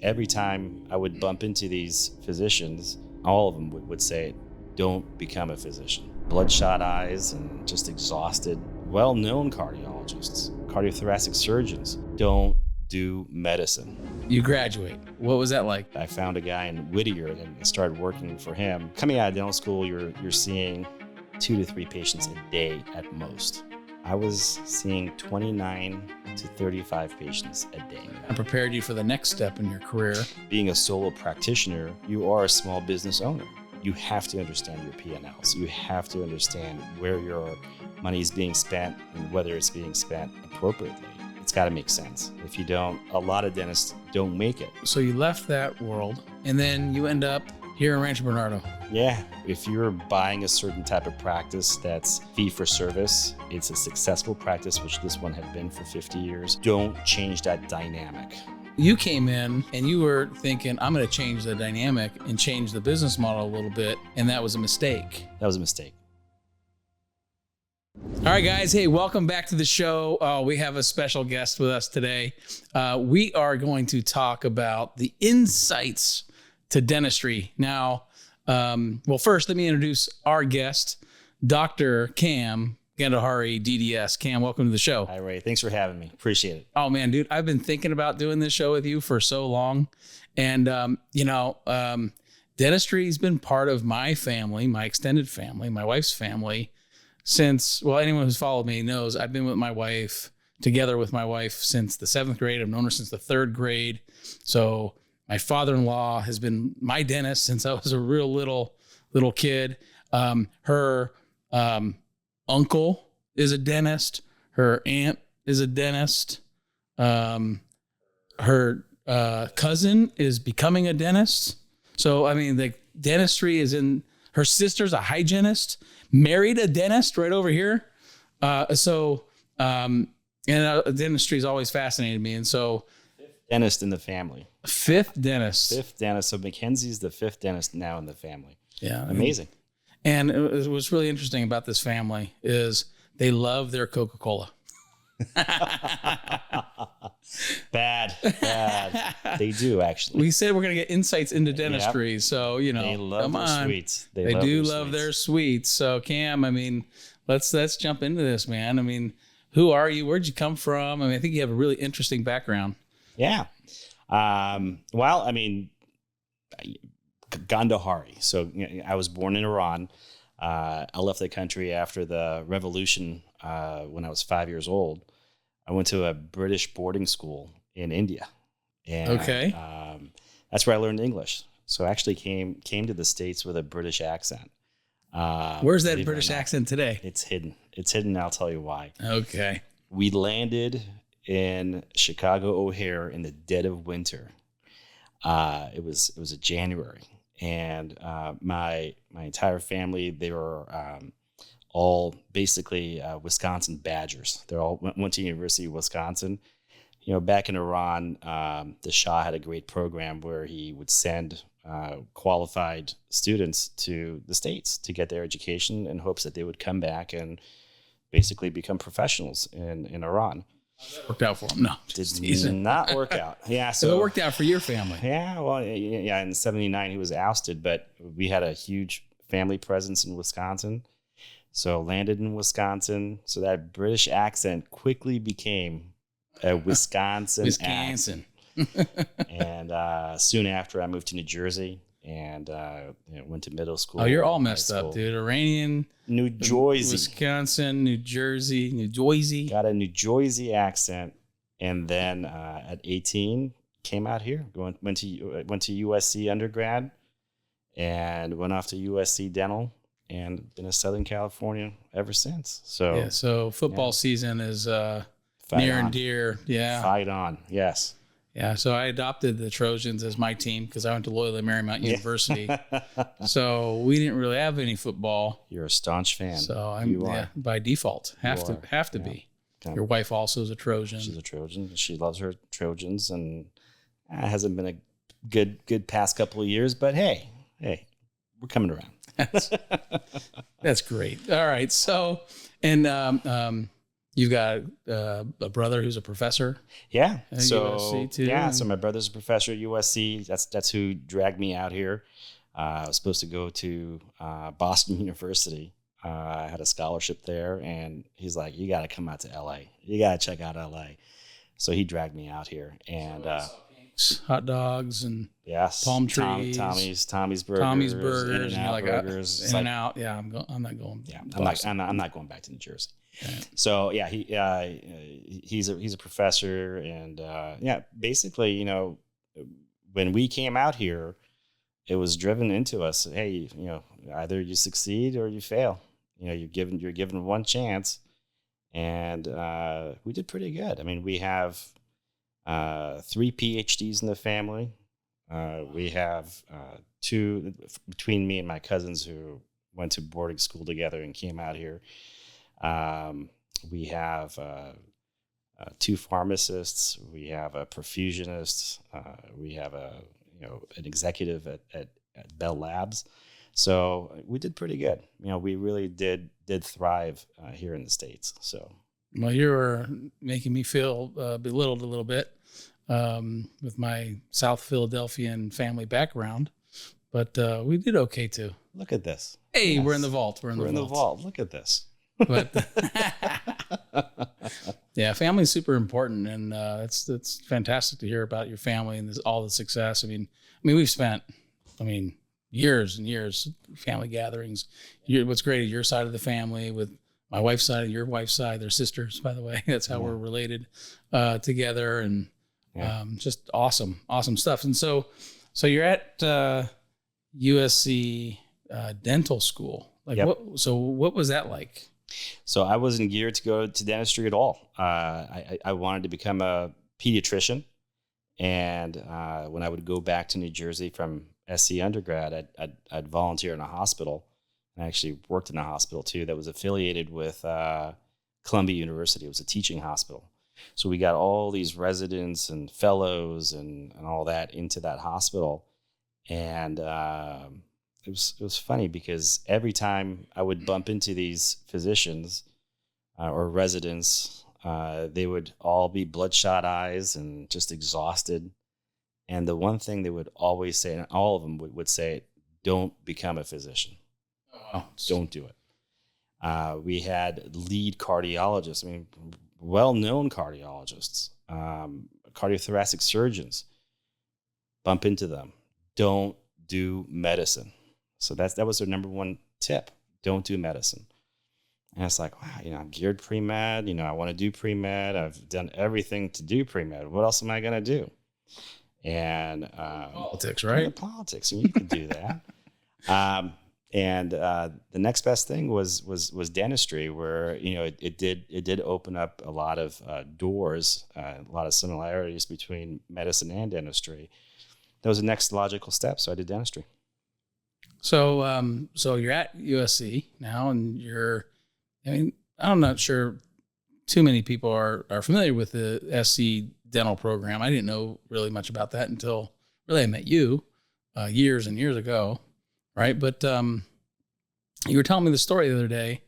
Every time I would bump into these physicians, all of them would say, don't become a physician. Bloodshot eyes and just exhausted. Well-known cardiologists, cardiothoracic surgeons, don't do medicine. You graduate. What was that like? I found a guy in Whittier and started working for him. Coming out of dental school, you're seeing 2 to 3 patients a day at most. I was seeing 29 to 35 patients a day. I prepared you for the next step in your career. Being a solo practitioner, you are a small business owner. You have to understand your P&Ls. You have to understand where your money is being spent and whether it's being spent appropriately. It's got to make sense. If you don't, a lot of dentists don't make it. So you left that world and then you end up here in Rancho Bernardo. Yeah, if you're buying a certain type of practice that's fee for service, it's a successful practice, which this one had been for 50 years. Don't change that dynamic. You came in and you were thinking, I'm going to change the dynamic and change the business model a little bit. And that was a mistake. That was a mistake. All right, guys. Hey, welcome back to the show. We have a special guest with us today. We are going to talk about the insights to dentistry. Now, well, first, let me introduce our guest, Dr. Kam Ghandehari, DDS. Kam, welcome to the show. Hi, Ray. Thanks for having me. Appreciate it. Oh, man, dude, I've been thinking about doing this show with you for so long. And, dentistry has been part of my family, my extended family, my wife's family since, well, anyone who's followed me knows I've been with my wife, together with my wife since the 7th grade. I've known her since the 3rd grade. So my father-in-law has been my dentist since I was a real little kid. Her uncle is a dentist. Her aunt is a dentist. Her cousin is becoming a dentist. So, I mean, the dentistry is in, her sister's a hygienist, married a dentist right over here. Dentistry has always fascinated me. And so, Dentist in the family. 5th dentist. 5th dentist. So Mackenzie's the 5th dentist now in the family. Yeah. Amazing. And what's really interesting about this family is they love their Coca-Cola. Bad. They do, actually. We said we're going to get insights into dentistry. Yep. So, they love their sweets. They do love their sweets. So, Kam, I mean, let's jump into this, man. I mean, who are you? Where'd you come from? I mean, I think you have a really interesting background. Yeah. Well, I mean, Gandahari. So I was born in Iran. I left the country after the revolution when I was 5 years old. I went to a British boarding school in India. And, okay. That's where I learned English. So I actually came to the States with a British accent. Where's that British accent today? It's hidden. And I'll tell you why. Okay. We landed in Chicago O'Hare in the dead of winter. It was a January, and my entire family, they were all basically Wisconsin Badgers. They all went to University of Wisconsin. You know, back in Iran, the Shah had a great program where he would send qualified students to the States to get their education in hopes that they would come back and basically become professionals in Iran. Worked out for him. No, did not work out. Yeah, so it worked out for your family. Yeah, well, yeah. In '79, he was ousted, but we had a huge family presence in Wisconsin, so landed in Wisconsin. So that British accent quickly became a Wisconsin accent. And soon after, I moved to New Jersey and went to middle school. Oh, you're all messed up, dude. Iranian, New Jersey, Wisconsin, New Jersey. Got a New Jersey accent, and then at 18, came out here. Went to USC undergrad, and went off to USC Dental, and been in Southern California ever since. So yeah. So football season is near and dear. Yeah. Fight on. Yes. Yeah, so I adopted the Trojans as my team because I went to Loyola Marymount University. So we didn't really have any football. You're a staunch fan. So I'm by default have to be. Your wife also is a Trojan. She's a Trojan. She loves her Trojans, and it hasn't been a good past couple of years. But hey, we're coming around. That's great. All right. So, and You've got a brother who's a professor. Yeah. At So USC too. yeah. So my brother's a professor at USC. That's who dragged me out here. I was supposed to go to Boston University. I had a scholarship there, and he's like, "You got to come out to LA. You got to check out LA." So he dragged me out here, and hot dogs and yes, palm trees, Tommy's Burgers, Tommy's Burgers, In-N-Out like Burgers. In and Out. Yeah, I'm not going. Yeah, I'm not going back to New Jersey. Okay. So yeah, he's a professor, and yeah, basically, you know, when we came out here, it was driven into us. Hey, you know, either you succeed or you fail. You know, you're given one chance, and we did pretty good. I mean, we have 3 PhDs in the family. We have 2 between me and my cousins who went to boarding school together and came out here. We have 2 pharmacists. We have a perfusionist. We have an executive at Bell Labs. So we did pretty good. You know, we really did thrive here in the States. So. Well, you were making me feel belittled a little bit with my South Philadelphian family background, but we did okay too. Look at this. Hey, yes. We're in the vault. We're in the vault. Look at this. But yeah, family's super important, and it's fantastic to hear about your family and all the success. I mean, we've spent, years and years family gatherings. What's great at your side of the family with my wife's side and your wife's side, they're sisters, by the way. That's how we're related together, and just awesome stuff. And so you're at USC dental school. Like, yep. What was that like? So I wasn't geared to go to dentistry at all. I wanted to become a pediatrician, and when I would go back to New Jersey from SC undergrad, I'd volunteer in a hospital. I actually worked in a hospital too that was affiliated with Columbia University. It was a teaching hospital. So we got all these residents and fellows and all that into that hospital. And it was funny because every time I would bump into these physicians or residents, they would all be bloodshot eyes and just exhausted. And the one thing they would always say, and all of them would say, don't become a physician. Oh, don't do it. We had lead cardiologists, well-known cardiologists, cardiothoracic surgeons. Bump into them. Don't do medicine. So that was their number one tip. Don't do medicine. And it's like, wow, I'm geared pre-med. I want to do pre-med. I've done everything to do pre-med. What else am I going to do? And politics, right? Politics. You can do that. And the next best thing was dentistry, where it did open up a lot of doors, a lot of similarities between medicine and dentistry. That was the next logical step, so I did dentistry. So you're at USC now, and I'm not sure too many people are familiar with the SC dental program. I didn't know really much about that until really I met you years and years ago, right? But you were telling me the story the other day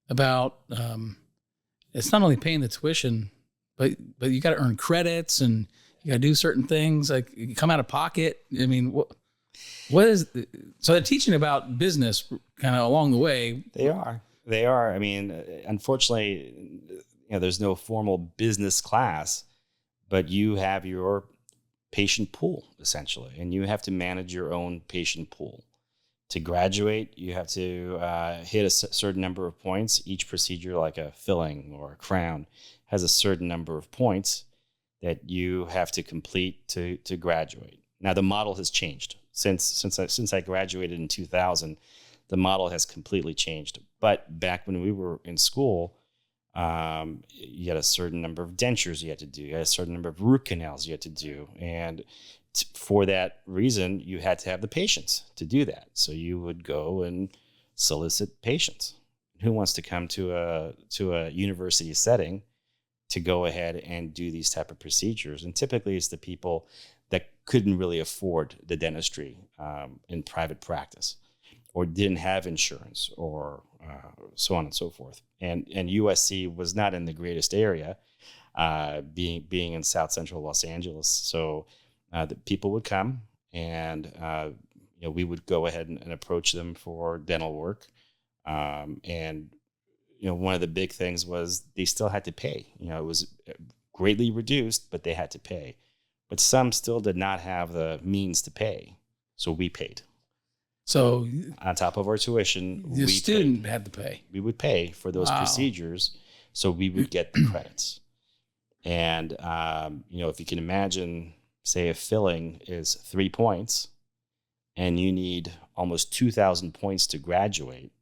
about it's not only paying the tuition, but you got to earn credits and you got to do certain things, like you come out of pocket. What is so they're teaching about business kind of along the way. They are. Unfortunately, there's no formal business class, but you have your patient pool essentially, and you have to manage your own patient pool. To graduate, you have to hit a certain number of points. Each procedure, like a filling or a crown, has a certain number of points that you have to complete to graduate. Now, the model has changed. Since I graduated in 2000, the model has completely changed. But back when we were in school, you had a certain number of dentures you had to do. You had a certain number of root canals you had to do. And for that reason, you had to have the patients to do that. So you would go and solicit patients. Who wants to come to a university setting to go ahead and do these type of procedures? And typically it's the people that couldn't really afford the dentistry in private practice, or didn't have insurance, or so on and so forth. And USC was not in the greatest area, being in South Central Los Angeles. So the people would come, and we would go ahead and approach them for dental work. And one of the big things was they still had to pay. It was greatly reduced, but they had to pay. But some still did not have the means to pay, so we paid. So on top of our tuition, the student had to pay. We would pay for those procedures, so we would get the credits. And if you can imagine, say a filling is 3 points, and you need almost 2,000 points to graduate.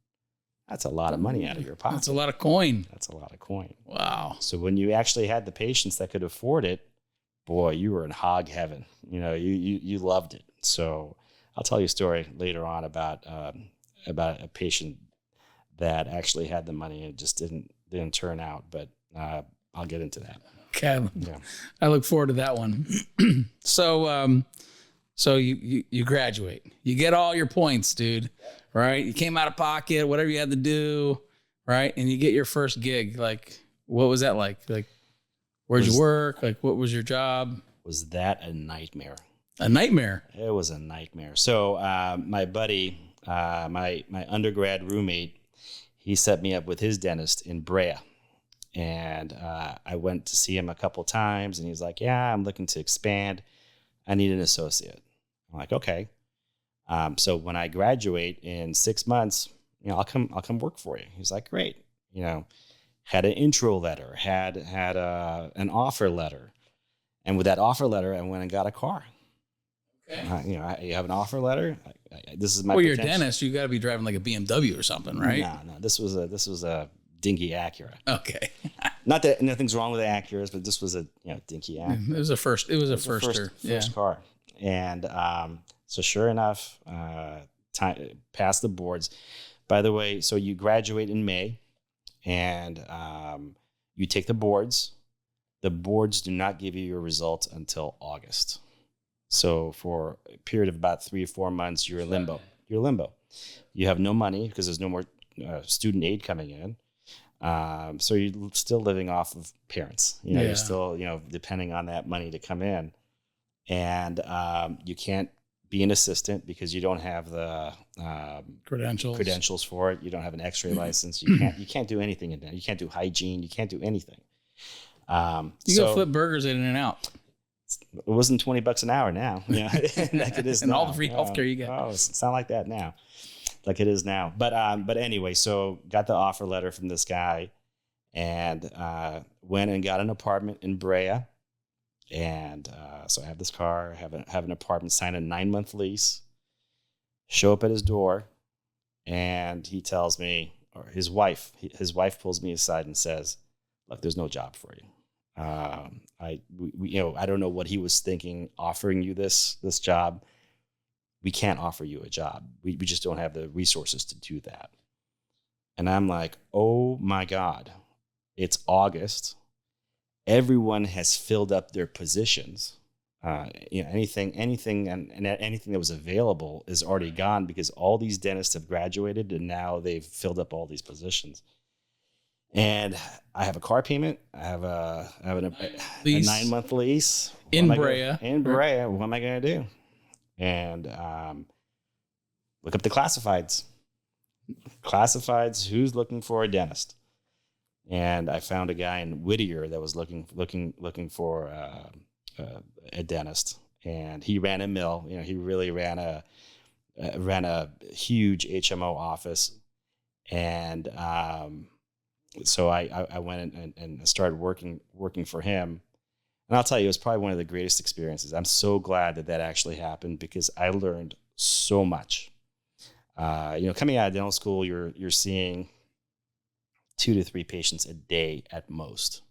That's a lot of money out of your pocket. That's a lot of coin. That's a lot of coin. Wow. So when you actually had the patients that could afford it, boy, you were in hog heaven. You loved it. So I'll tell you a story later on about a patient that actually had the money and it just didn't turn out. But I'll get into that. Okay. Yeah. I look forward to that one. So you graduate. You get all your points, dude. Right? You came out of pocket, whatever you had to do, right? And you get your first gig. Like, what was that like? Like, where'd you work? Like, what was your job? Was that a nightmare? A nightmare? It was a nightmare. So my buddy, my undergrad roommate, he set me up with his dentist in Brea. And I went to see him a couple times, and he's like, yeah, I'm looking to expand. I need an associate. I'm like, okay. So when I graduate in 6 months, I'll come work for you. He's like, great. Had an intro letter, had an offer letter. And with that offer letter, I went and got a car. Okay. You have an offer letter. This is my. Well, you're a dentist. You got to be driving like a BMW or something, right? No. This was a dinky Acura. Okay. Not that nothing's wrong with the Acuras, but this was a dinky Acura. It was a first car. And so sure enough, passed the boards. By the way, so you graduate in May, and you take the boards. The boards do not give you your results until August. So for a period of about 3 or 4 months, you're in limbo. You have no money because there's no more student aid coming in. So you're still living off of parents. You're still depending on that money to come in, and you can't be an assistant because you don't have the credentials for it. You don't have an X-ray license. You can't do anything in there. You can't do hygiene. You can't do anything. You go flip burgers in and out. It wasn't $20 an hour now. Like it is and now. all the free healthcare you get. Oh, it's not like that now, like it is now. But anyway, so got the offer letter from this guy, and went and got an apartment in Brea, and so I have this car, have an apartment, sign a 9-month lease, show up at his door, and he tells me, or his wife pulls me aside and says, "Look, there's no job for you. I don't know what he was thinking offering you this job. We can't offer you a job. We just don't have the resources to do that." And I'm like, oh my God, it's August. Everyone has filled up their positions. Anything that was available is already gone because all these dentists have graduated and now they've filled up all these positions. And I have a car payment. I have a 9-month lease in Brea. In Brea, what am I going to do? And look up the classifieds. Classifieds, who's looking for a dentist? And I found a guy in Whittier that was looking for a dentist, and he ran a mill. He really ran a huge HMO office, and so I went and started working for him. And I'll tell you, it was probably one of the greatest experiences. I'm so glad that actually happened because I learned so much. Coming out of dental school, you're seeing 2 to 3 patients a day at most.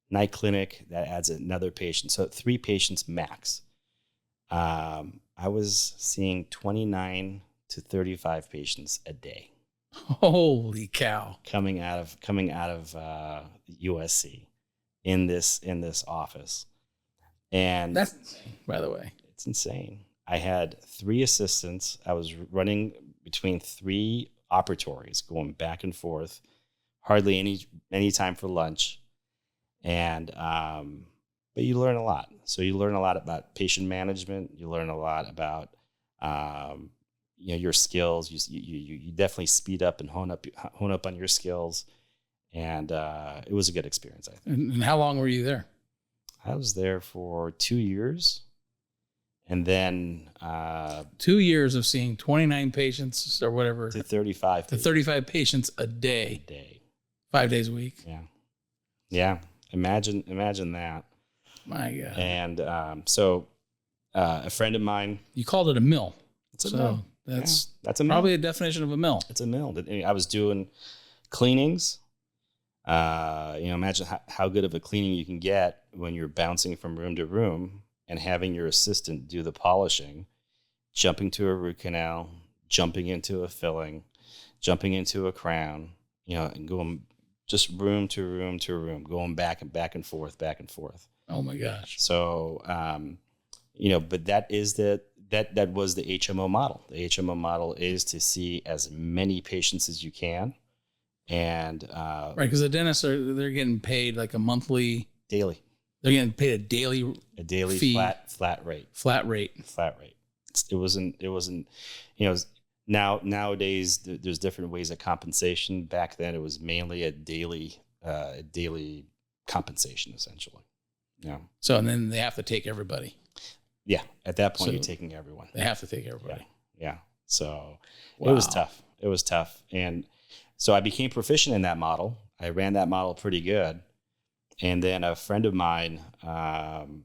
Night clinic, that adds another patient. So 3 patients max. I was seeing 29 to 35 patients a day. Holy cow! Coming out of USC in this office, and that's insane, by the way. It's insane. I had 3 assistants. I was running between 3 operatories, going back and forth, hardly any time for lunch. And but you learn a lot. So you learn a lot about patient management. You learn a lot about your skills. You definitely speed up and hone up on your skills. And it was a good experience, I think. And how long were you there? I was there for 2 years. And then 2 years of seeing 29 patients or whatever. To 35. To 35 patients a day. 5 days a week. Yeah. Yeah. Imagine that. My God. And so a friend of mine. You called it a mill. It's a mill. That's a mill. Probably a definition of a mill. It's a mill. I was doing cleanings. Imagine how good of a cleaning you can get when you're bouncing from room to room and having your assistant do the polishing, jumping to a root canal, jumping into a filling, jumping into a crown, and going just room to room to room, going back and forth. Oh my gosh. So, but that was the HMO model. The HMO model is to see as many patients as you can. And right, because the dentists they're getting paid like a monthly, daily. They're getting paid a daily fee, flat rate. It wasn't. Nowadays there's different ways of compensation. Back then it was mainly a daily compensation essentially. Yeah. So and then they have to take everybody. Yeah. At that point, you're taking everyone. They have to take everybody. Yeah. So wow. It was tough. And so I became proficient in that model. I ran that model pretty good. And then a friend of mine who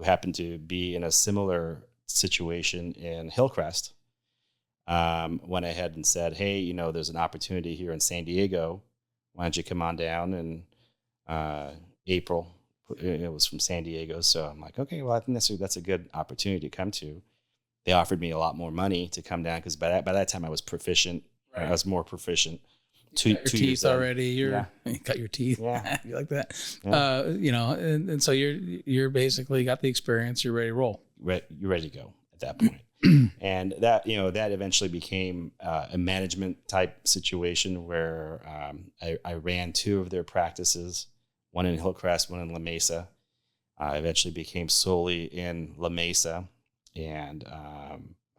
happened to be in a similar situation in Hillcrest went ahead and said, hey, there's an opportunity here in San Diego. Why don't you come on down in April? It was from San Diego. So I'm like, okay, well, I think that's a good opportunity to come to. They offered me a lot more money to come down because by that time I was proficient. Right. I was more proficient. Two teeth already. You got your teeth. Yeah. You like that? Yeah. And so you're basically got the experience. You're ready to roll. You're ready to go at that point. And that eventually became a management type situation where I ran 2 of their practices, one in Hillcrest, one in La Mesa. I eventually became solely in La Mesa, and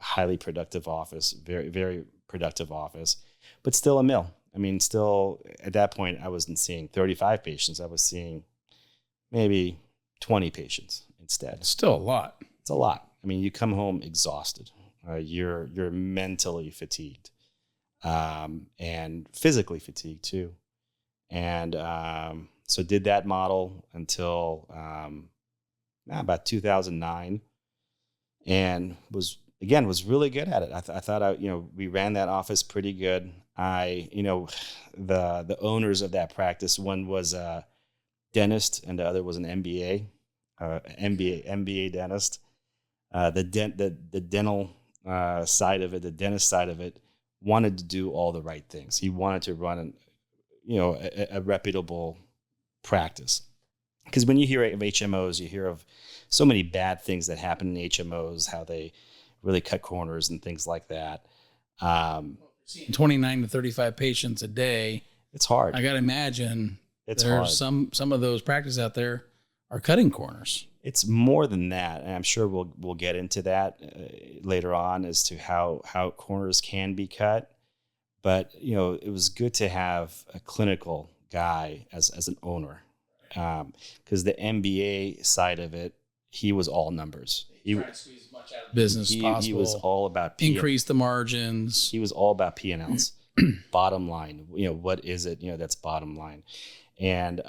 highly productive office, very, very productive office, but still a mill. I mean, still at that point, I wasn't seeing 35 patients. I was seeing maybe 20 patients instead. Still a lot. It's a lot. I mean, you come home exhausted. You're mentally fatigued, and physically fatigued too. And so did that model until about 2009, and was really good at it. I thought we ran that office pretty good. The owners of that practice, one was a dentist and the other was an MBA dentist. The dental side of it, the dentist side of it, wanted to do all the right things. He wanted to run a reputable practice. Because when you hear of HMOs, you hear of so many bad things that happen in HMOs, how they really cut corners and things like that. 29 to 35 patients a day. It's hard. I got to imagine there's hard. Some of those practices out there are cutting corners. It's more than that, and I'm sure we'll get into that later on as to how corners can be cut. But it was good to have a clinical guy as an owner, because the MBA side of it, he was all numbers. He tried to squeeze as much out of business as possible. He was all about increase the margins. He was all about P&Ls, bottom line. What is it? That's bottom line, and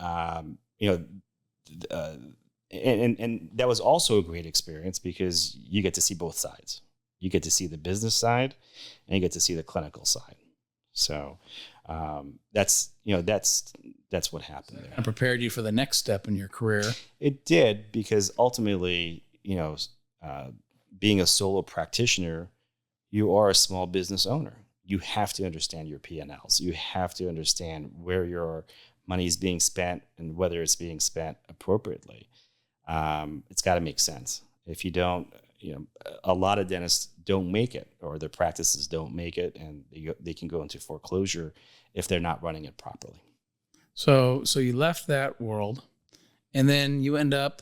and that was also a great experience because you get to see both sides. You get to see the business side, and you get to see the clinical side. So that's what happened there. And prepared you for the next step in your career. It did, because ultimately, being a solo practitioner, you are a small business owner. You have to understand your P&Ls. You have to understand where your money is being spent and whether it's being spent appropriately. It's got to make sense. If you don't, a lot of dentists don't make it, or their practices don't make it, and they can go into foreclosure if they're not running it properly. So you left that world, and then you end up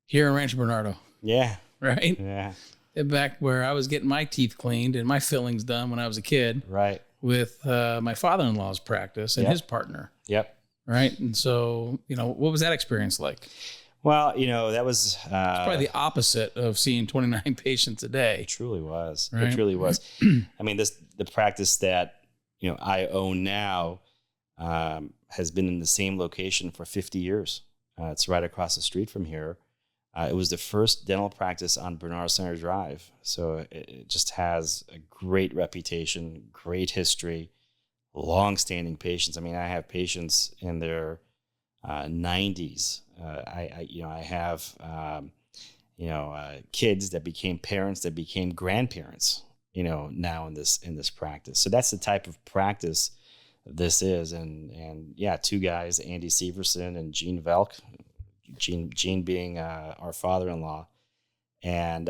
here in Rancho Bernardo. Yeah. Right? Yeah. Back where I was getting my teeth cleaned and my fillings done when I was a kid. Right. With my father-in-law's practice and his partner. Yep. Right. And so, what was that experience like? Well, that was it's probably the opposite of seeing 29 patients a day. It truly was. Right? It truly was. I mean, the practice that, I own now has been in the same location for 50 years. It's right across the street from here. It was the first dental practice on Bernard Center Drive. So it just has a great reputation, great history, long-standing patients. I mean, I have patients in their 90s. I have kids that became parents, that became grandparents, now in this practice. So that's the type of practice this is. And yeah, two guys, Andy Severson and Gene Velk. Gene being our father-in-law, and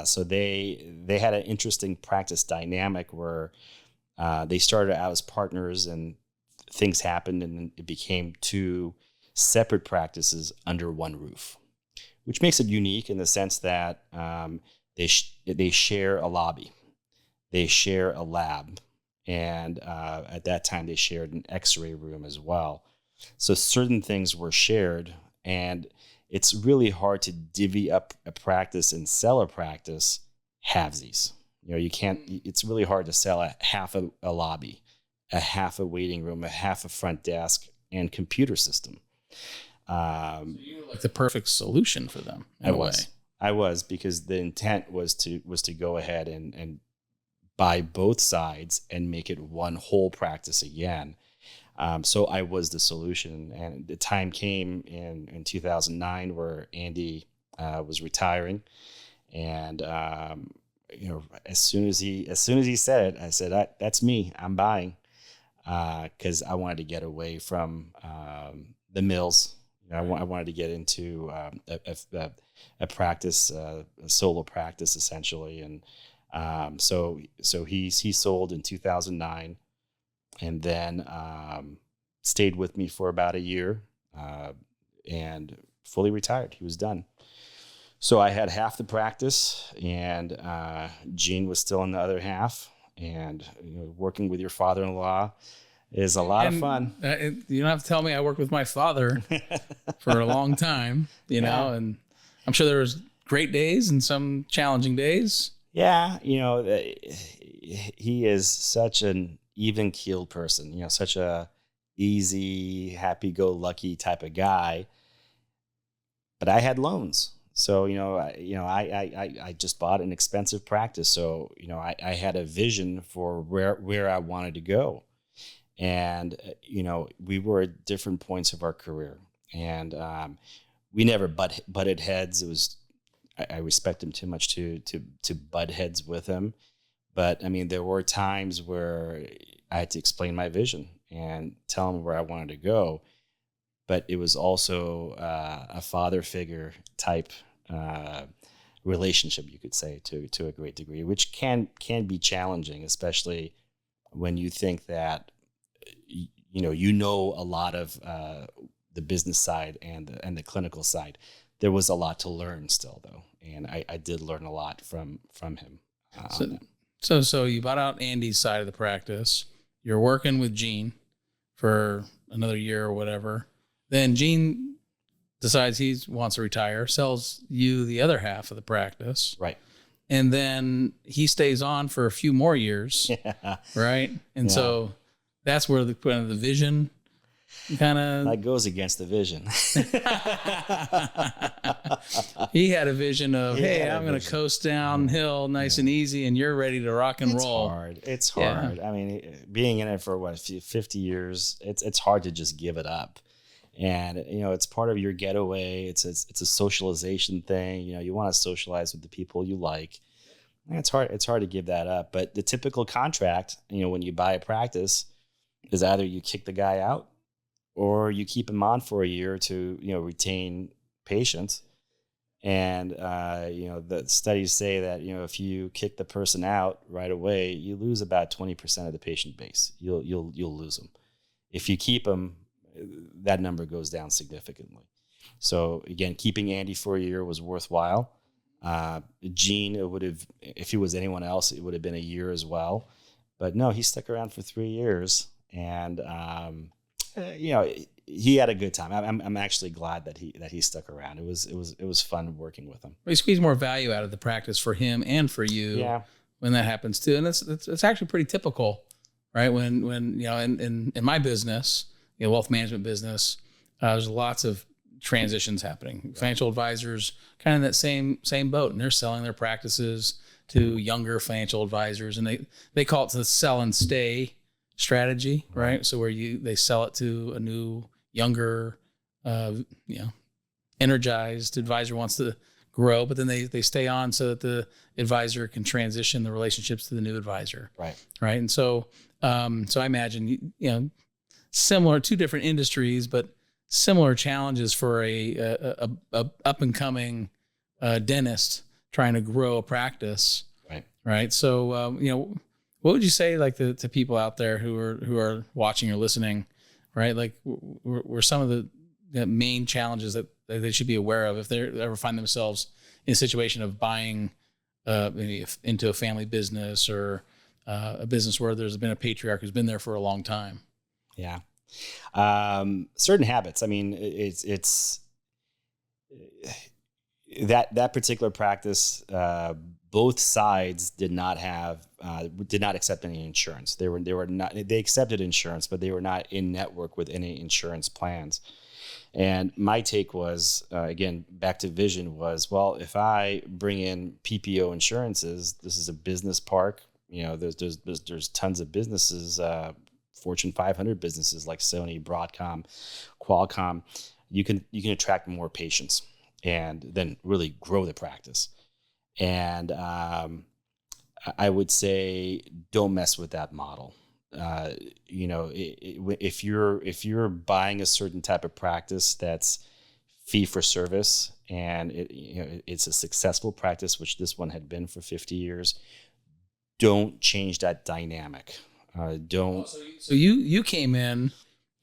so they had an interesting practice dynamic where they started out as partners, and things happened, and it became two separate practices under one roof, which makes it unique in the sense that they share a lobby, they share a lab, and at that time they shared an X-ray room as well. So certain things were shared. And it's really hard to divvy up a practice and sell a practice halvesies. You can't, it's really hard to sell a half a lobby, a half a waiting room, a half a front desk, and computer system. So you were like the perfect solution for them. I was, because the intent was to go ahead and buy both sides and make it one whole practice again. So I was the solution, and the time came in 2009 where Andy was retiring, and as soon as he said it, I said, "That's me. I'm buying," because I wanted to get away from the mills. I wanted to get into a practice, a solo practice, essentially, and so he sold in 2009. And then stayed with me for about a year and fully retired. He was done. So I had half the practice, and Gene was still in the other half. And working with your father-in-law is a lot of fun. You don't have to tell me I worked with my father for a long time, know, and I'm sure there was great days and some challenging days. Yeah, he is such an even-keeled person, such a easy, happy-go-lucky type of guy. But I had loans, so I just bought an expensive practice. So I had a vision for where I wanted to go, and we were at different points of our career, and we never butted heads. It was I respect him too much to butt heads with him. But I mean, there were times where I had to explain my vision and tell him where I wanted to go. But it was also a father figure type relationship, you could say, to a great degree, which can be challenging, especially when you think that a lot of the business side and the clinical side. There was a lot to learn still, though, and I did learn a lot from him. So you bought out Andy's side of the practice. You're working with Gene for another year or whatever. Then Gene decides he wants to retire, sells you the other half of the practice. Right. And then he stays on for a few more years. Yeah. Right. And so that's where the vision kind of... That goes against the vision. He had a vision of, hey, I'm going to coast downhill nice and easy, and you're ready to rock and roll. It's hard. Yeah. I mean, being in it for 50 years, it's hard to just give it up. And, it's part of your getaway. It's a socialization thing. You want to socialize with the people you like. And it's hard to give that up. But the typical contract, when you buy a practice, is either you kick the guy out or you keep him on for a year to, retain patients. And the studies say that if you kick the person out right away, you lose about 20% of the patient base. You'll lose them. If you keep them, that number goes down significantly. So again, keeping Andy for a year was worthwhile. Gene, it would have, if he was anyone else, it would have been a year as well. But no, he stuck around for 3 years, and he had a good time. I'm actually glad that he stuck around. It was fun working with him. We squeeze more value out of the practice for him and for you. Yeah. When that happens too, and it's actually pretty typical, right? When in my business, wealth management business, there's lots of transitions happening. Financial advisors kind of in that same boat, and they're selling their practices to younger financial advisors, and they call it the sell and stay strategy, right? So where they sell it to a new, younger, energized advisor wants to grow, but then they stay on so that the advisor can transition the relationships to the new advisor, right? And so I imagine similar, two different industries, but similar challenges for a up and coming dentist trying to grow a practice, right? So what would you say to people out there who are watching or listening, right? Like were some of the main challenges that they should be aware of if they ever find themselves in a situation of buying maybe into a family business or a business where there's been a patriarch who's been there for a long time? Yeah. Certain habits. I mean, it's that particular practice, both sides did not accept any insurance. They accepted insurance, but they were not in network with any insurance plans. And my take was, again, back to vision was, well, if I bring in PPO insurances, this is a business park. There's tons of businesses, Fortune 500 businesses like Sony, Broadcom, Qualcomm. You can attract more patients and then really grow the practice. And I would say don't mess with that model. If you're buying a certain type of practice that's fee for service and it's a successful practice, which this one had been for 50 years, don't change that dynamic. So you came in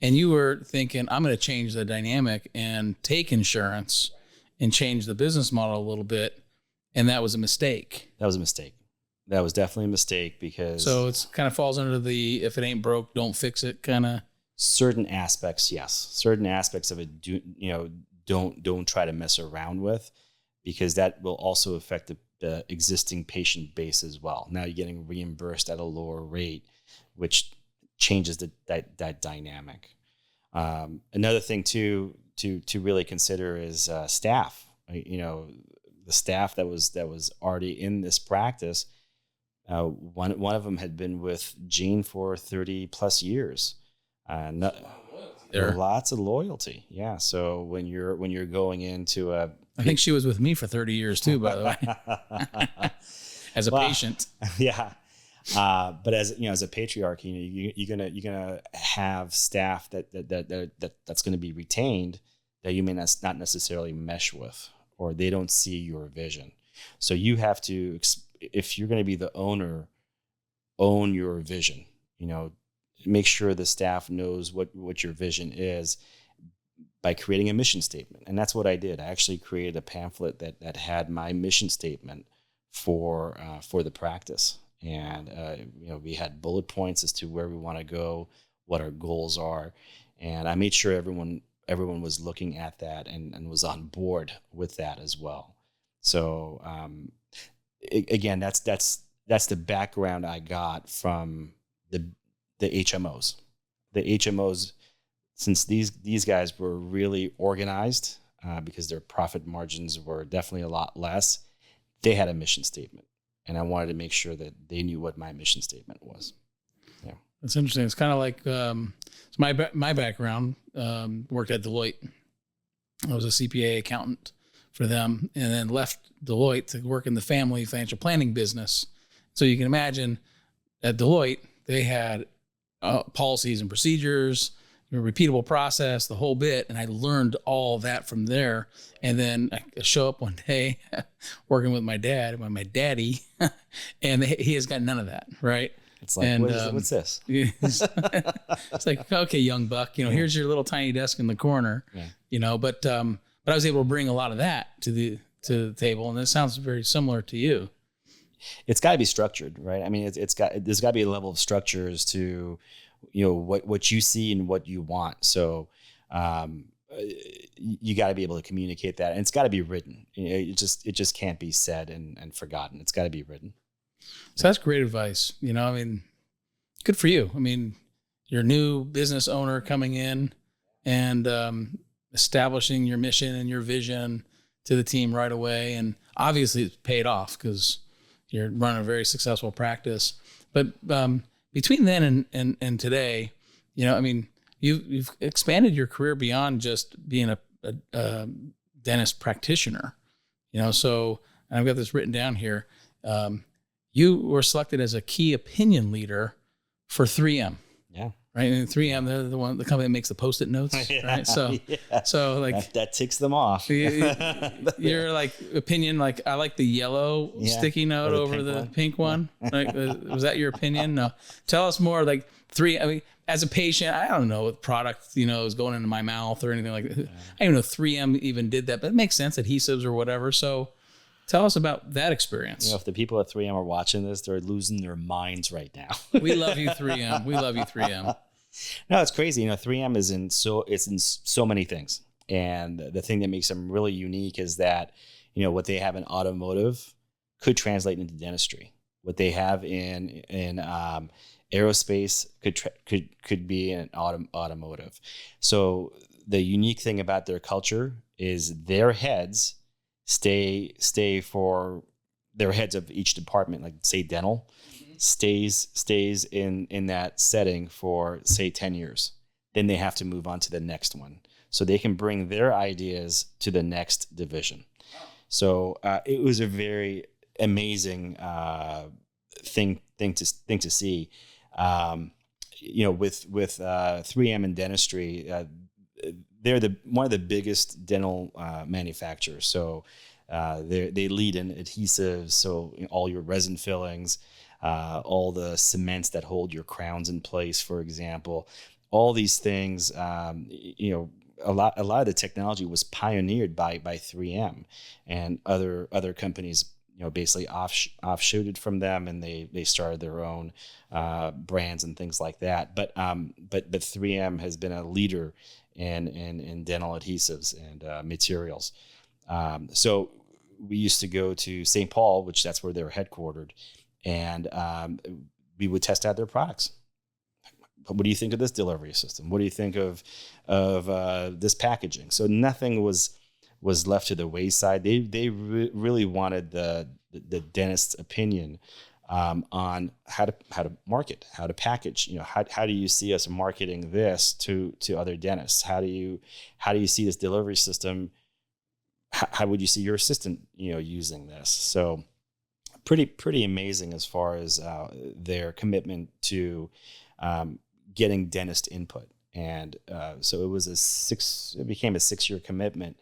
and you were thinking, I'm going to change the dynamic and take insurance and change the business model a little bit. And that was a mistake. That was a mistake. That was definitely a mistake because. So it's kind of falls under the, if it ain't broke, don't fix it kind of. Certain aspects, yes. Certain aspects of it, don't try to mess around with, because that will also affect the existing patient base as well. Now you're getting reimbursed at a lower rate, which changes that dynamic. Another thing to really consider is staff. The staff that was already in this practice. One of them had been with Gene for 30 plus years. There are lots of loyalty. Yeah. So when you're going into I think she was with me for 30 years too, by the way, as a patient. Yeah. But as a patriarch, you're gonna have staff that's going to be retained that you may not necessarily mesh with, or they don't see your vision. So you have to, if you're going to be the owner, own your vision. Make sure the staff knows what your vision is by creating a mission statement. And that's what I did. I actually created a pamphlet that had my mission statement for the practice. And, we had bullet points as to where we want to go, what our goals are. And I made sure everyone was looking at that and was on board with that as well. So, again, that's the background I got from the HMOs. The HMOs, since these guys were really organized, because their profit margins were definitely a lot less, they had a mission statement. And I wanted to make sure that they knew what my mission statement was. Yeah, that's interesting. It's kind of like my background. Worked at Deloitte. I was a CPA accountant for them, and then left Deloitte to work in the family financial planning business. So you can imagine at Deloitte they had policies and procedures, a repeatable process, the whole bit. And I learned all that from there. And then I show up one day working with my daddy, and he has got none of that. Right. It's like, what's this? It's like, okay, young buck, here's your little tiny desk in the corner, but I was able to bring a lot of that to the table. And it sounds very similar to you. It's got to be structured, right? I mean, there's got to be a level of structures to, what you see and what you want. So, you got to be able to communicate that, and it's got to be written. It just can't be said and forgotten. It's got to be written. So that's great advice. I mean, good for you. I mean, you're a new business owner coming in and establishing your mission and your vision to the team right away. And obviously it's paid off because you're running a very successful practice. But between then and today, I mean, you've expanded your career beyond just being a dentist practitioner. So I've got this written down here. You were selected as a key opinion leader for 3M. Yeah. Right. And 3M, they're the company that makes the Post-it notes. Right. So, so like that ticks them off. You're like opinion, like I like the yellow sticky note over the pink one. Like, was that your opinion? No. Tell us more. Like I mean, as a patient, I don't know what product, is going into my mouth or anything like that. I don't even know if 3M even did that, but it makes sense, adhesives or whatever. So tell us about that experience. If the people at 3M are watching this, they're losing their minds right now. We love you, 3M. We love you, 3M. No, it's crazy. 3M is in so many things. And the thing that makes them really unique is that, what they have in automotive could translate into dentistry. What they have in aerospace could be in automotive. So the unique thing about their culture is their heads stay for their heads of each department, like say dental, stays in that setting for say 10 years. Then they have to move on to the next one. So they can bring their ideas to the next division. So it was a very amazing thing to see. With 3M in dentistry, they're one of the biggest dental manufacturers. So they lead in adhesives, so all your resin fillings, all the cements that hold your crowns in place, for example, all these things. A lot of the technology was pioneered by 3M, and other companies basically offshooted from them, and they started their own brands and things like that. But 3M has been a leader in dental adhesives and materials. So we used to go to St. Paul, which that's where they were headquartered, and we would test out their products. What do you think of this delivery system? What do you think of this packaging? So nothing was left to the wayside. They really wanted the dentist's opinion on how to market, how to package. How do you see us marketing this to other dentists? How do you see this delivery system? How would you see your assistant using this? So pretty amazing as far as their commitment to getting dentist input. And so it became a 6-year commitment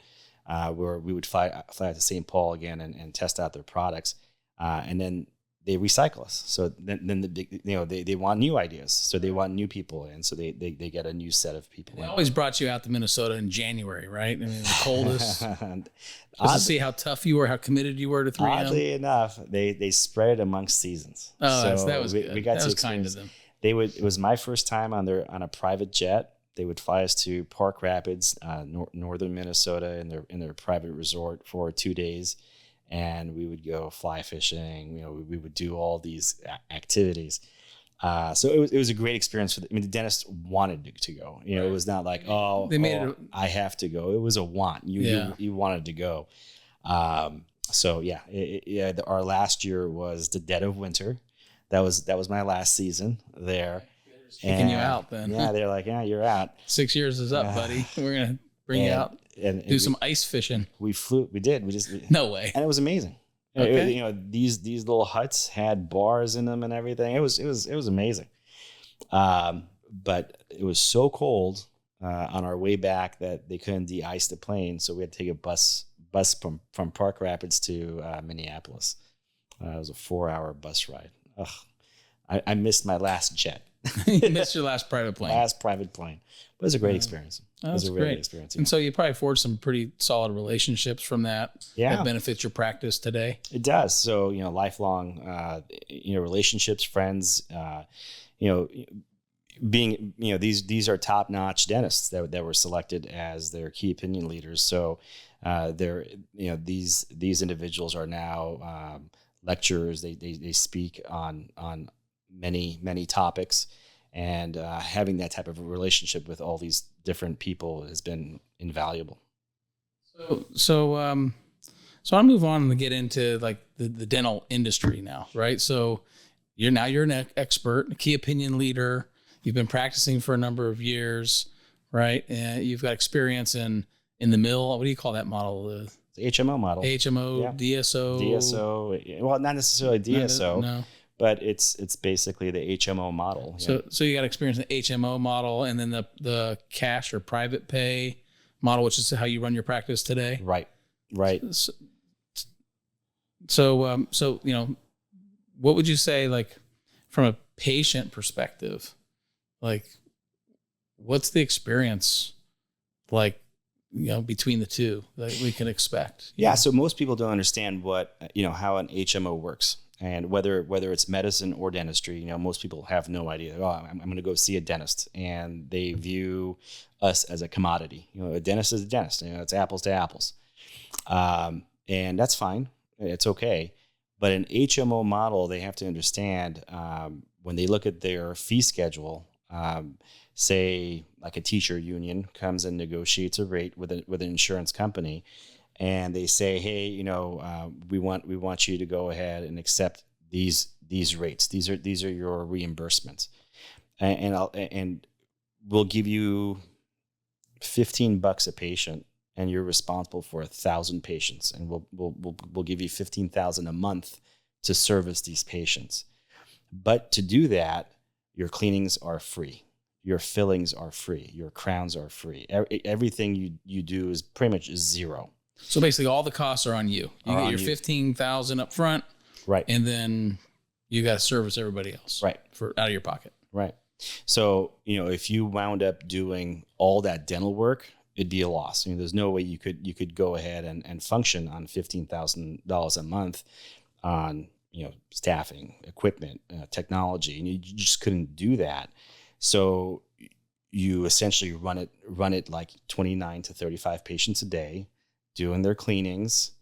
where we would fly out to St. Paul again and test out their products. And then they recycle us. So then they want new ideas. So they want new people in. So they get a new set of people. They always brought you out to Minnesota in January, right? I mean, the coldest. Just to see how tough you were, how committed you were to 3M. Oddly enough, they spread amongst seasons. Oh, so that was good. We got that to was kind of them. It was my first time on a private jet. They would fly us to Park Rapids, northern Minnesota, in their private resort for 2 days, and we would go fly fishing. We would do all these activities. So it was a great experience. The dentist wanted to go. It was not like I have to go. It was a want. You wanted to go. So yeah, our last year was the dead of winter. That was my last season there. Kicking you out then. Yeah, they're like, yeah, you're out. 6 years is up, buddy. We're going to bring you out and do some ice fishing. We did. No way. And it was amazing. Okay. These little huts had bars in them and everything. It was amazing. But it was so cold on our way back that they couldn't de-ice the plane, so we had to take a bus from Park Rapids to Minneapolis. It was a 4-hour bus ride. Ugh. I missed my last jet. You missed your last private plane. Last private plane. But it was a great experience. It was a really good experience. Yeah. And so you probably forged some pretty solid relationships from that. Yeah. That benefits your practice today. It does. So, lifelong, relationships, friends, being, these are top-notch dentists that were selected as their key opinion leaders. So, these individuals are now lecturers. They speak on many topics, and having that type of a relationship with all these different people has been invaluable. So I'll move on and get into like the dental industry now, right? So you're an expert, a key opinion leader. You've been practicing for a number of years, right? And you've got experience in the mill. What do you call that model? The HMO model. HMO, yeah. DSO. DSO. Well, not necessarily DSO. No. But it's basically the HMO model. Yeah. So you got experience in the HMO model, and then the cash or private pay model, which is how you run your practice today. Right. So what would you say, like, from a patient perspective, like, what's the experience like, between the two that we can expect? Yeah. So most people don't understand how an HMO works. And whether it's medicine or dentistry, most people have no idea. Oh, I'm going to go see a dentist, and they view us as a commodity. A dentist is a dentist. It's apples to apples, and that's fine. It's okay. But an HMO model, they have to understand when they look at their fee schedule. Say, like a teacher union comes and negotiates a rate with an insurance company. And they say, hey, we want you to go ahead and accept these rates. These are your reimbursements, and we'll give you $15 a patient, and you're responsible for 1,000 patients, and we'll give you $15,000 a month to service these patients. But to do that, your cleanings are free, your fillings are free, your crowns are free. Everything you do is pretty much zero. So basically, all the costs are on you. You get your $15,000 up front, right? And then you got to service everybody else, right? Out of your pocket, right? So if you wound up doing all that dental work, it'd be a loss. There's no way you could go ahead and function on $15,000 a month on staffing, equipment, technology, and you just couldn't do that. So you essentially run it like 29 to 35 patients a day, doing their cleanings,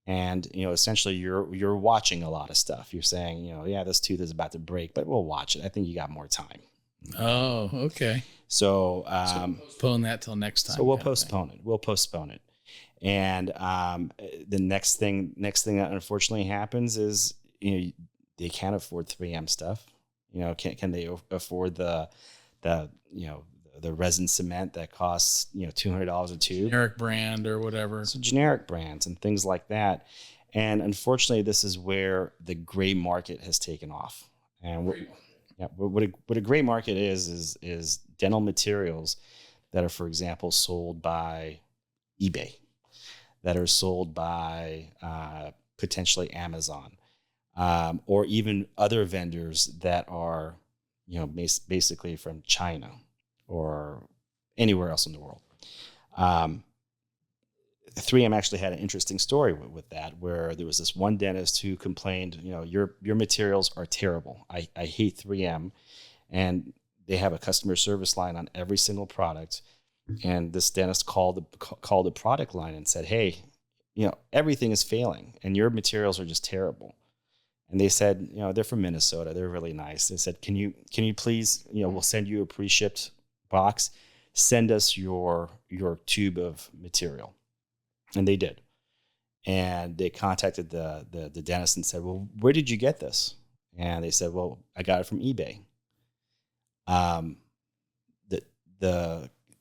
and essentially you're watching a lot of stuff. You're saying, yeah, this tooth is about to break, but we'll watch it. I think you got more time. Oh, okay. So postpone that till next time. So we'll postpone it. We'll postpone it. And the next thing that unfortunately happens is they can't afford 3M stuff. Can they afford the resin cement that costs $200 a tube, generic brand or whatever. So generic brands and things like that. And unfortunately, this is where the gray market has taken off. And what a gray market is dental materials that are, for example, sold by eBay, that are sold by potentially Amazon, or even other vendors that are basically from China or anywhere else in the world. 3M actually had an interesting story with that, where there was this one dentist who complained, your materials are terrible. I hate 3M. And they have a customer service line on every single product. And this dentist called the product line and said, hey, everything is failing and your materials are just terrible. And they said, they're from Minnesota. They're really nice. They said, can you please, we'll send you a pre-shipped box. Send us your tube of material. And they did. And they contacted the dentist and said, well, where did you get this? And they said, well, I got it from eBay.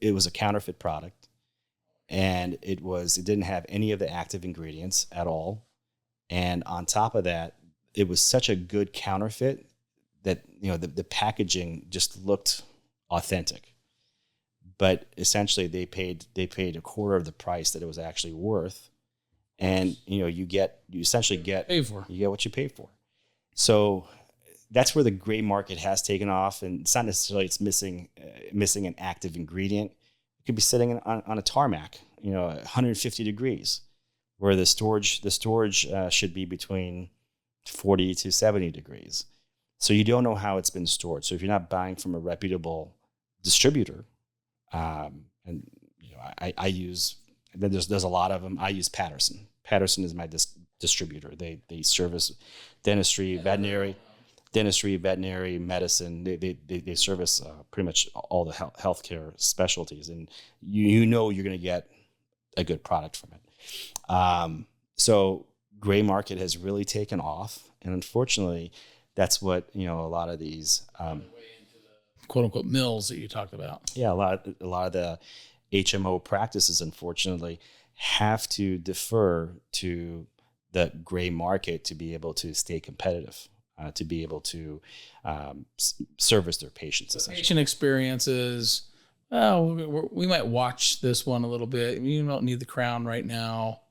It was a counterfeit product, and it didn't have any of the active ingredients at all. And on top of that, it was such a good counterfeit that, the packaging just looked authentic. but essentially they paid a quarter of the price that it was actually worth. And, you essentially get what you pay for. So that's where the gray market has taken off. And it's not necessarily it's missing an active ingredient. It could be sitting on a tarmac, 150 degrees, where the storage should be between 40 to 70 degrees. So you don't know how it's been stored. So if you're not buying from a reputable distributor, I use, there's a lot of them. I use Patterson. Patterson is my distributor. They service dentistry, veterinary medicine. They service pretty much all the healthcare specialties, and you're going to get a good product from it. So gray market has really taken off, and unfortunately, that's what a lot of these quote unquote mills that you talked about. Yeah, a lot of the HMO practices, unfortunately, have to defer to the gray market to be able to stay competitive, to be able to service their patients. Patient experiences. Oh, we might watch this one a little bit. You don't need the crown right now,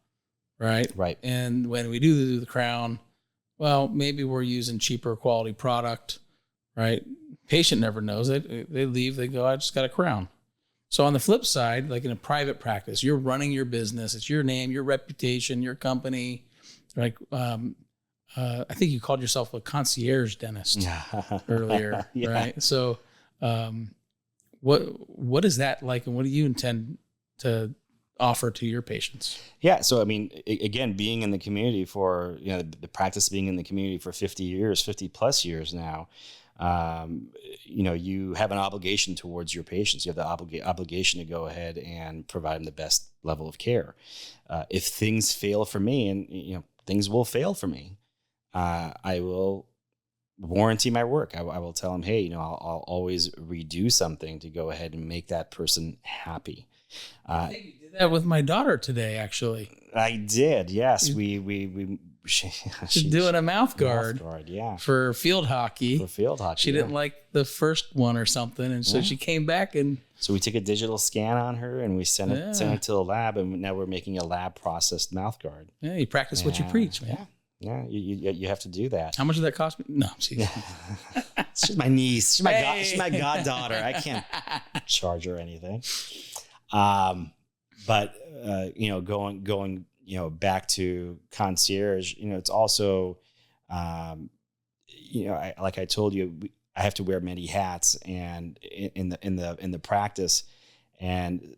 right? Right. And when we do the crown, well, maybe we're using cheaper quality product, right? Patient never knows it. They leave, they go, I just got a crown. So on the flip side, like in a private practice, you're running your business. It's your name, your reputation, your company. Like, I think you called yourself a concierge dentist earlier, yeah. Right? So, what is that like, and what do you intend to offer to your patients? Yeah. So, I mean, again, being in the community for, the practice being in the community for 50 plus years now, you have an obligation towards your patients. You have the obligation to go ahead and provide them the best level of care. If things fail for me, and, things will fail for me, I will warranty my work. I will tell them, hey, I'll always redo something to go ahead and make that person happy. I think you did that with my daughter today, actually. I did. Yes. She's doing a mouth guard, yeah, for field hockey. She didn't like the first one or something, and so she came back, and so we took a digital scan on her and we sent it to the lab, and now we're making a lab processed mouth guard. Yeah, you practice what you preach, man. Yeah, you have to do that. How much did that cost me? No, she's my niece. She's my goddaughter. I can't charge her anything. But going back to concierge, it's also, like I told you, I have to wear many hats, and in the practice, and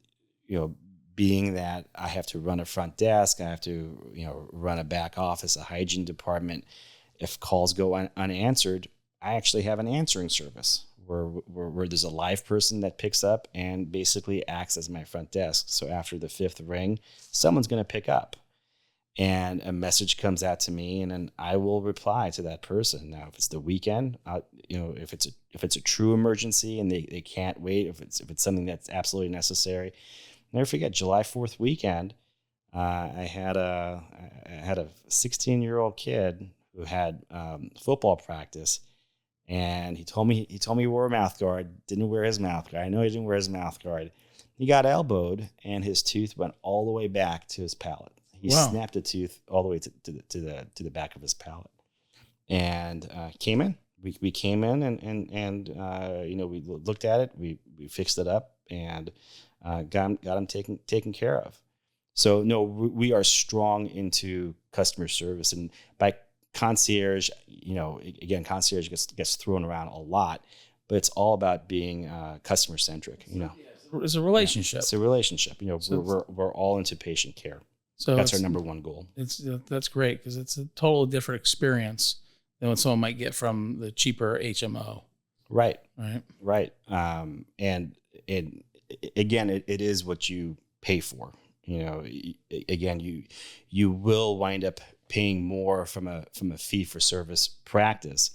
being that I have to run a front desk, I have to run a back office, a hygiene department. If calls go unanswered, I actually have an answering service where there's a live person that picks up and basically acts as my front desk. So after the fifth ring, someone's going to pick up, and a message comes out to me, and then I will reply to that person. Now, if it's the weekend, if it's a true emergency and they can't wait, if it's something that's absolutely necessary. Never forget, July 4th weekend, I had a 16-year-old kid who had football practice. And he told me he wore a mouth guard, didn't wear his mouth guard. I know he didn't wear his mouth guard. He got elbowed, and his tooth went all the way back to his palate. He snapped a tooth all the way to the back of his palate. And came in. We came in and we looked at it. We fixed it up and got him taken care of. So no, we are strong into customer service, and by concierge, again, concierge gets thrown around a lot, but it's all about being customer centric. It's a relationship. It's a relationship. We're all into patient care. So that's our number one goal. That's great, because it's a totally different experience than what someone might get from the cheaper HMO. Right. And again, it is what you pay for. Again, you will wind up paying more from a fee for service practice,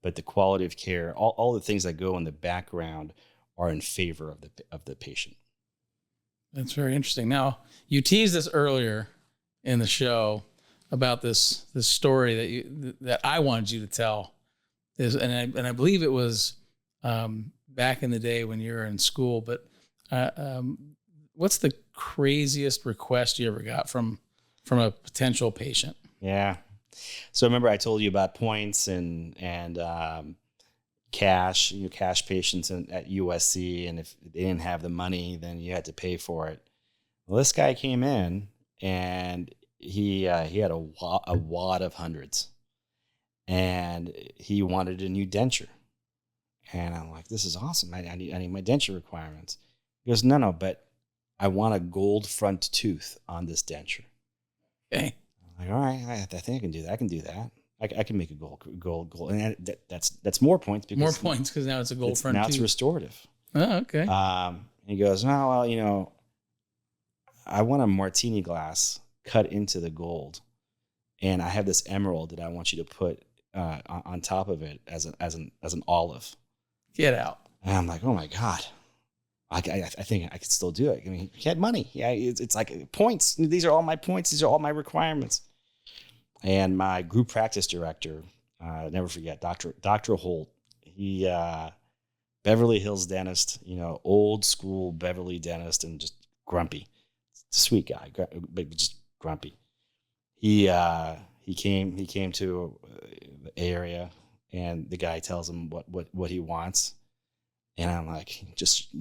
but the quality of care, all the things that go in the background are in favor of the patient. That's very interesting. Now, you teased this earlier in the show about this story that I wanted you to tell. And I believe it was back in the day when you were in school, but What's the craziest request you ever got from a potential patient? Yeah. So remember I told you about points and cash, cash patients at USC, and if they didn't have the money, then you had to pay for it. Well, this guy came in and he had a wad of hundreds, and he wanted a new denture. And I'm like, this is awesome. I need my denture requirements. He goes, no, but I want a gold front tooth on this denture. Okay. I'm like, all right, I think I can do that. I can do that. I can make a gold, and that's more points because now it's a gold front tooth. Now it's restorative. Oh, okay. And he goes, oh, well, I want a martini glass cut into the gold, and I have this emerald that I want you to put on top of it as an olive. Get out. And I'm like, oh my God. I think I could still do it. I mean, he had money. Yeah, it's like points. These are all my points. These are all my requirements. And my group practice director, never forget, Dr. Holt. He Beverly Hills dentist, old school Beverly dentist, and just grumpy. Sweet guy, but just grumpy. He came to the area, and the guy tells him what he wants. And I'm like, just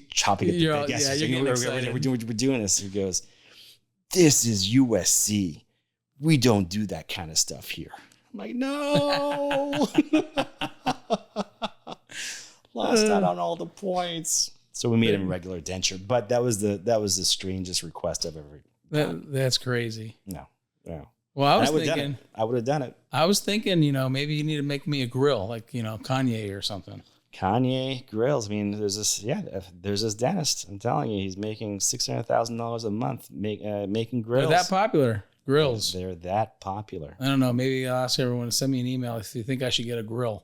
chopping at the bit. Yes, we're doing this. He goes, this is USC. We don't do that kind of stuff here. I'm like, no. Lost out on all the points. So we made him regular denture. But that was the strangest request I've ever done. That's crazy. No. Well, I would have done it. I was thinking, maybe you need to make me a grill, like, Kanye or something. Kanye grills. I mean, there's this dentist. I'm telling you, he's making $600,000 a month making grills. They're that popular. Grills. They're that popular. I don't know. Maybe I'll ask everyone to send me an email if you think I should get a grill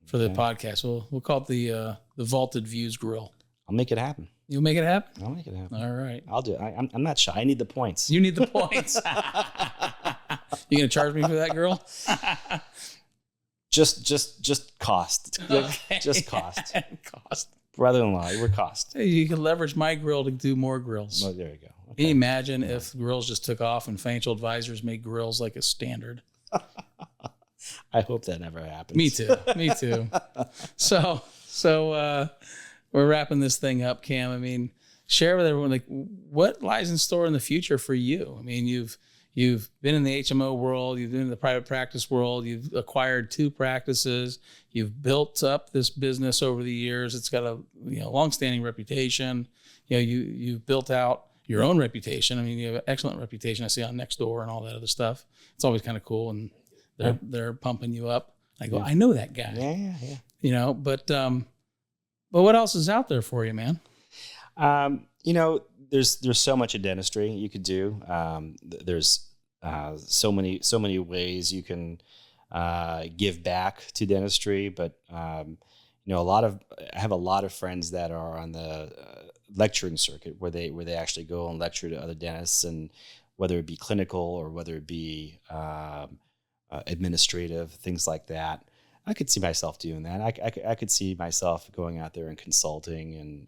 for the podcast. We'll call it the Vaulted Views Grill. I'll make it happen. You'll make it happen? I'll make it happen. All right. I'll do it. I'm not shy. I need the points. You need the points. You gonna charge me for that grill? Just cost. Okay. Just cost. Cost. Brother-in-law, we're cost. Hey, you can leverage my grill to do more grills. Oh, there you go. Okay. Can you imagine if grills just took off and financial advisors made grills like a standard? I hope that never happens. Me too. So we're wrapping this thing up, Kam. I mean, share with everyone, like, what lies in store in the future for you? I mean, you've been in the HMO world, you've been in the private practice world, you've acquired 2 practices, you've built up this business over the years. It's got a long-standing reputation. You've built out your own reputation. I mean, you have an excellent reputation. I see on Nextdoor and all that other stuff. It's always kind of cool, and they're pumping you up. I go, I know that guy. Yeah. But what else is out there for you, man? There's so much in dentistry you could do. There's so many ways you can give back to dentistry. But I have a lot of friends that are on the lecturing circuit where they actually go and lecture to other dentists, and whether it be clinical or whether it be administrative, things like that. I could see myself doing that. I could see myself going out there and consulting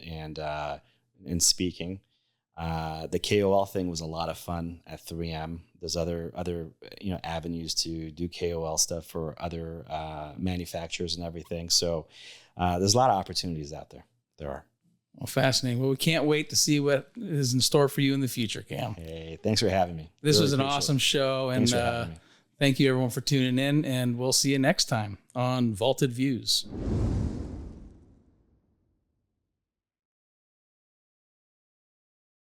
and speaking. The KOL thing was a lot of fun at 3M. There's other avenues to do KOL stuff for other manufacturers and everything. So there's a lot of opportunities out there. There are. Well, fascinating. Well, we can't wait to see what is in store for you in the future, Kam. Hey, thanks for having me. This was an awesome show, and thank you everyone for tuning in, and we'll see you next time on Vaulted Views.